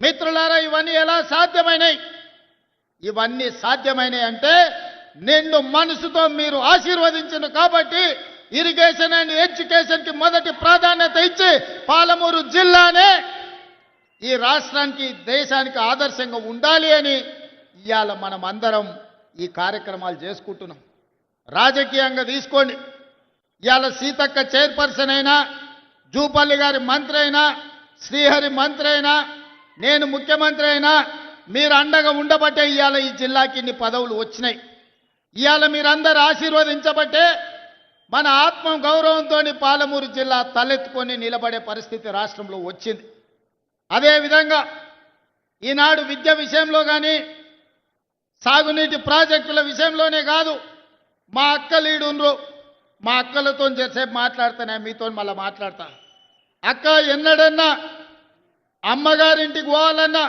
మిత్రులారా, ఇవన్నీ ఎలా సాధ్యమైనాయి? ఇవన్నీ సాధ్యమైనాయి అంటే నిండు మనసుతో మీరు ఆశీర్వదించిన కాబట్టి ఇరిగేషన్ అండ్ ఎడ్యుకేషన్ కి మొదటి ప్రాధాన్యత ఇచ్చి పాలమూరు జిల్లానే ఈ రాష్ట్రానికి దేశానికి ఆదర్శంగా ఉండాలి అని ఇవాళ మనం అందరం ఈ కార్యక్రమాలు చేసుకుంటున్నాం. రాజకీయంగా తీసుకోండి, ఇవాళ సీతక్క చైర్పర్సన్ అయినా, జూపల్లి గారి మంత్రి అయినా, శ్రీహరి మంత్రి అయినా, నేను ముఖ్యమంత్రి అయినా మీరు అండగా ఉండబట్టే ఇవాళ ఈ జిల్లాకి ఇన్ని పదవులు వచ్చినాయి. ఇవాళ మీరందరూ ఆశీర్వదించబట్టే మన ఆత్మ గౌరవంతో పాలమూరు జిల్లా తలెత్తుకొని నిలబడే పరిస్థితి రాష్ట్రంలో వచ్చింది. అదేవిధంగా ఈనాడు విద్య విషయంలో కానీ, సాగునీటి ప్రాజెక్టుల విషయంలోనే కాదు, మా అక్కలీడుండ్రు, మా అక్కలతో చేసేపు మాట్లాడుతానే, మీతో మళ్ళీ మాట్లాడతా. అక్క ఎన్నడన్నా అమ్మగారింటికి పోవాలన్నా,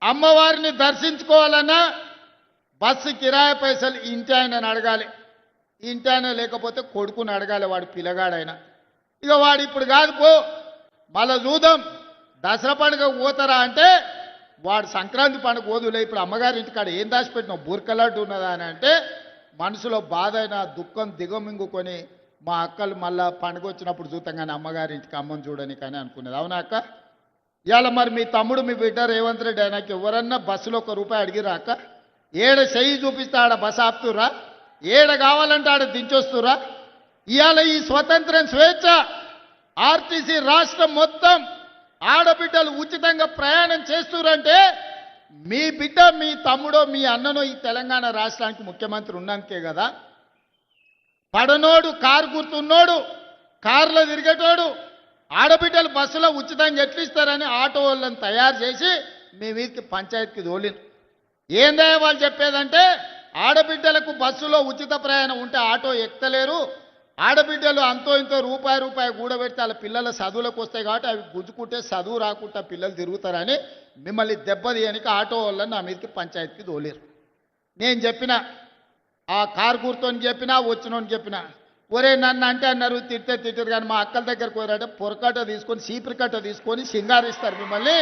అమ్మవారిని దర్శించుకోవాలన్నా బస్సు కిరాయి పైసలు ఇంటి ఆయనని అడగాలి. ఇంటి ఆయన లేకపోతే కొడుకుని అడగాలి, వాడు పిల్లగాడైనా. ఇక వాడు ఇప్పుడు కాదు పో, మళ్ళీ చూద్దాం దసరా పండుగ పోతారా అంటే వాడు సంక్రాంతి పండుగ పోదులే, ఇప్పుడు అమ్మగారి ఇంటికాడ ఏం దాచిపెట్టినావు, బుర్కలాంటి ఉన్నదా అని అంటే మనసులో బాధ అయినా దుఃఖం దిగమింగుకొని మా అక్కలు మళ్ళా పండుగ వచ్చినప్పుడు చూద్దాం కానీ అమ్మగారి ఇంటికి అమ్మని చూడని కానీ అనుకునేది. అవునా అక్క? ఇవాళ మరి మీ తమ్ముడు మీ బిడ్డ రేవంత్ రెడ్డి ఆయనకి ఎవరన్నా బస్సులో ₹1 అడిగిరా అక్క? ఏడ చెయ్యి చూపిస్తే ఆడ బస్సు ఆపుతురా, ఏడ కావాలంటే ఆడ దించొస్తురా? ఇవాళ ఈ స్వతంత్రం స్వేచ్ఛ ఆర్టీసీ రాష్ట్రం మొత్తం ఆడబిడ్డలు ఉచితంగా ప్రయాణం చేస్తురంటే మీ బిడ్డ, మీ తమ్ముడో, మీ అన్ననో ఈ తెలంగాణ రాష్ట్రానికి ముఖ్యమంత్రి ఉన్నందుకే కదా. పడనోడు, కారు గుర్తున్నోడు, కారులో తిరిగేటోడు ఆడబిడ్డలు బస్సులో ఉచితంగా ఎట్లు ఇస్తారని ఆటో వాళ్ళని తయారు చేసి మీ వీరికి పంచాయతీకి తోలిను. ఏందే వాళ్ళు చెప్పేదంటే ఆడబిడ్డలకు బస్సులో ఉచిత ప్రయాణం ఉంటే ఆటో ఎక్కలేరు, ఆడబిడ్డలు అంతో ఇంతో రూపాయి కూడబెడితే వాళ్ళ పిల్లల చదువులకు వస్తాయి కాబట్టి అవి గుంజుకుంటే చదువు రాకుండా పిల్లలు తిరుగుతారని మిమ్మల్ని దెబ్బతీయనికి ఆటో వాళ్ళని నా మీదకి పంచాయతీకి తోలేరు. నేను చెప్పిన ఆ కారు గుర్తోని చెప్పినా, వచ్చినోని చెప్పినా, ఒరే నన్ను అంటే అన్నారు, తిట్టే తిట్టరు కానీ మా అక్కల దగ్గరకు పోయారంటే పొరకట్ట తీసుకొని, చీపురికట్ట తీసుకొని సింగారిస్తారు మిమ్మల్ని.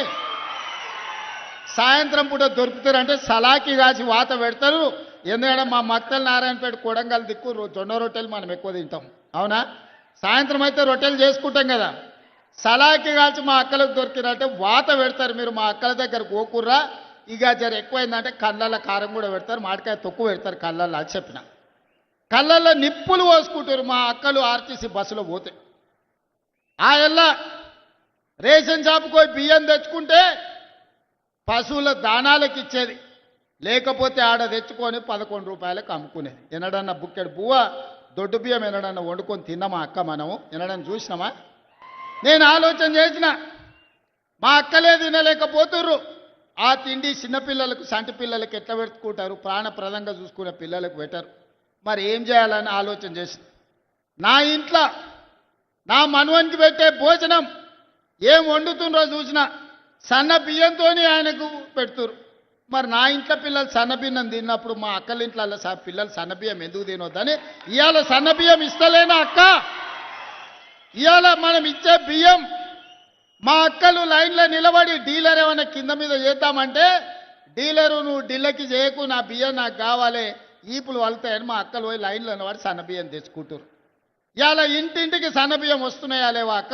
సాయంత్రం పూట దొరుకుతారంటే సలాకి కాసి వాత పెడతారు. ఎందుకంటే మా మక్తల్ నారాయణపేట కొడంగల్ దిక్కు జొన్న రొట్టెలు మనం ఎక్కువ తింటాం. అవునా? సాయంత్రం అయితే రొట్టెలు చేసుకుంటాం కదా, సలాకి కాల్చి మా అక్కలకు దొరికినంటే వాత పెడతారు. మీరు మా అక్కల దగ్గర గోకుర్రా, ఇక జర ఎక్కువైందంటే కళ్ళల్లో కారం కూడా పెడతారు, మామిడికాయ తొక్కు పెడతారు కళ్ళల్లో. అది చెప్పిన కళ్ళల్లో నిప్పులు పోసుకుంటారు మా అక్కలు ఆర్టీసీ బస్సులో పోతే. ఆ ఎల్ల రేషన్ షాపుకి పోయి బియ్యం తెచ్చుకుంటే పశువుల దానాలకు ఇచ్చేది, లేకపోతే ఆడ తెచ్చుకొని ₹11 అమ్ముకునేది. ఎన్నడన్నా బుక్కెడు బువ్వ దొడ్డు బియ్యం ఎన్నడన్నా వండుకొని తిన్నామా అక్క మనము? ఎన్నడన్నా చూసినామా? నేను ఆలోచన చేసిన, మా అక్కలే తినలేకపోతుర్రు, ఆ తిండి చిన్నపిల్లలకు, సంటి పిల్లలకు ఎట్లా పెట్టుకుంటారు, ప్రాణప్రదంగా చూసుకునే పిల్లలకు పెట్టరు, మరి ఏం చేయాలని ఆలోచన చేసిన. నా ఇంట్లో నా మనవనికి పెట్టే భోజనం ఏం వండుతుండ్రో చూసిన, సన్న బియ్యంతో ఆయనకు పెడుతురు. మరి నా ఇంట్లో పిల్లలు సన్నబియ్యం తిన్నప్పుడు మా అక్కల ఇంట్లో పిల్లలు సన్నబియ్యం ఎందుకు తినొద్దని ఇవాళ సన్నబియ్యం ఇస్తలేనా అక్క? ఇవాళ మనం ఇచ్చే బియ్యం మా అక్కలు లైన్లో నిలబడి డీలర్ ఏమైనా కింద మీద చేద్దామంటే, డీలరు నువ్వు ఢిల్లీకి చేయకు, నా బియ్యం నాకు కావాలి, ఈపులు వలుతాయని మా అక్కలు పోయి లైన్లో నిలబడి సన్నబియ్యం తెచ్చుకుంటారు. ఇవాళ ఇంటింటికి సన్నబియ్యం వస్తున్నాయా లేవా అక్క?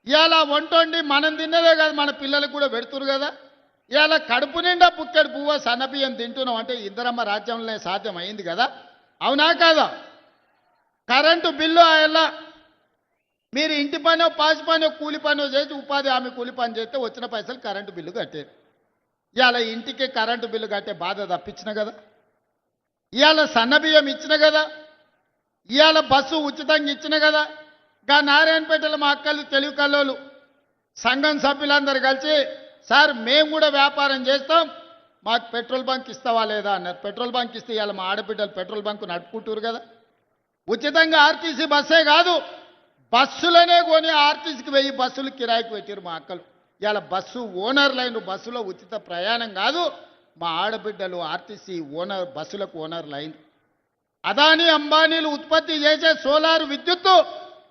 ఇవాళ వంటొండి మనం తిన్నదే కాదు మన పిల్లలకు కూడా పెడుతురు కదా. ఇవాళ కడుపు నిండా బుక్కెడు పువ్వ సన్నబియ్యం తింటున్నాం అంటే ఇందిరమ్మ రాజ్యంలో సాధ్యం అయింది కదా. అవునా కాదా? కరెంటు బిల్లు అలా మీరు ఇంటి పనో, పాసి పనో, కూలి పనో చేసి ఉపాధి హామీ కూలి పని చేస్తే వచ్చిన పైసలు కరెంటు బిల్లు కట్టారు. ఇవాళ ఇంటికి కరెంటు బిల్లు కట్టే బాధ తప్పించిన కదా, ఇవాళ సన్నబియ్యం ఇచ్చిన కదా, ఇవాళ బస్సు ఉచితంగా ఇచ్చిన కదా. గా నారాయణపేటలో మా అక్కలు తెలివి కల్లోలు సంఘం సభ్యులందరూ కలిసి, సార్ మేము కూడా వ్యాపారం చేస్తాం, మాకు పెట్రోల్ బంక్ ఇస్తావా లేదా అన్నారు. పెట్రోల్ బంక్ ఇస్తే ఇవాళ మా ఆడబిడ్డలు పెట్రోల్ బంకు నడుపుకుంటారు కదా. ఉచితంగా ఆర్టీసీ బస్సే కాదు, బస్సులనే కొని ఆర్టీసీకి 1000 బస్సులు కిరాయికి పెట్టారు మా అక్కలు. ఇవాళ బస్సు ఓనర్లైన, బస్సులో ఉచిత ప్రయాణం కాదు, మా ఆడబిడ్డలు ఆర్టీసీ ఓనర్, బస్సులకు ఓనర్లు అయింది. అదానీ అంబానీలు ఉత్పత్తి చేసే సోలార్ విద్యుత్తు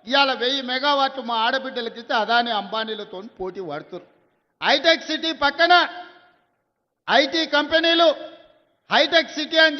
ఇవాళ 1000 మెగావాట్లు మా ఆడబిడ్డలకి ఇస్తే అదానీ అంబానీలతో పోటీ పడుతున్నారు. హైటెక్ సిటీ పక్కన ఐటీ కంపెనీలు హైటెక్ సిటీ అని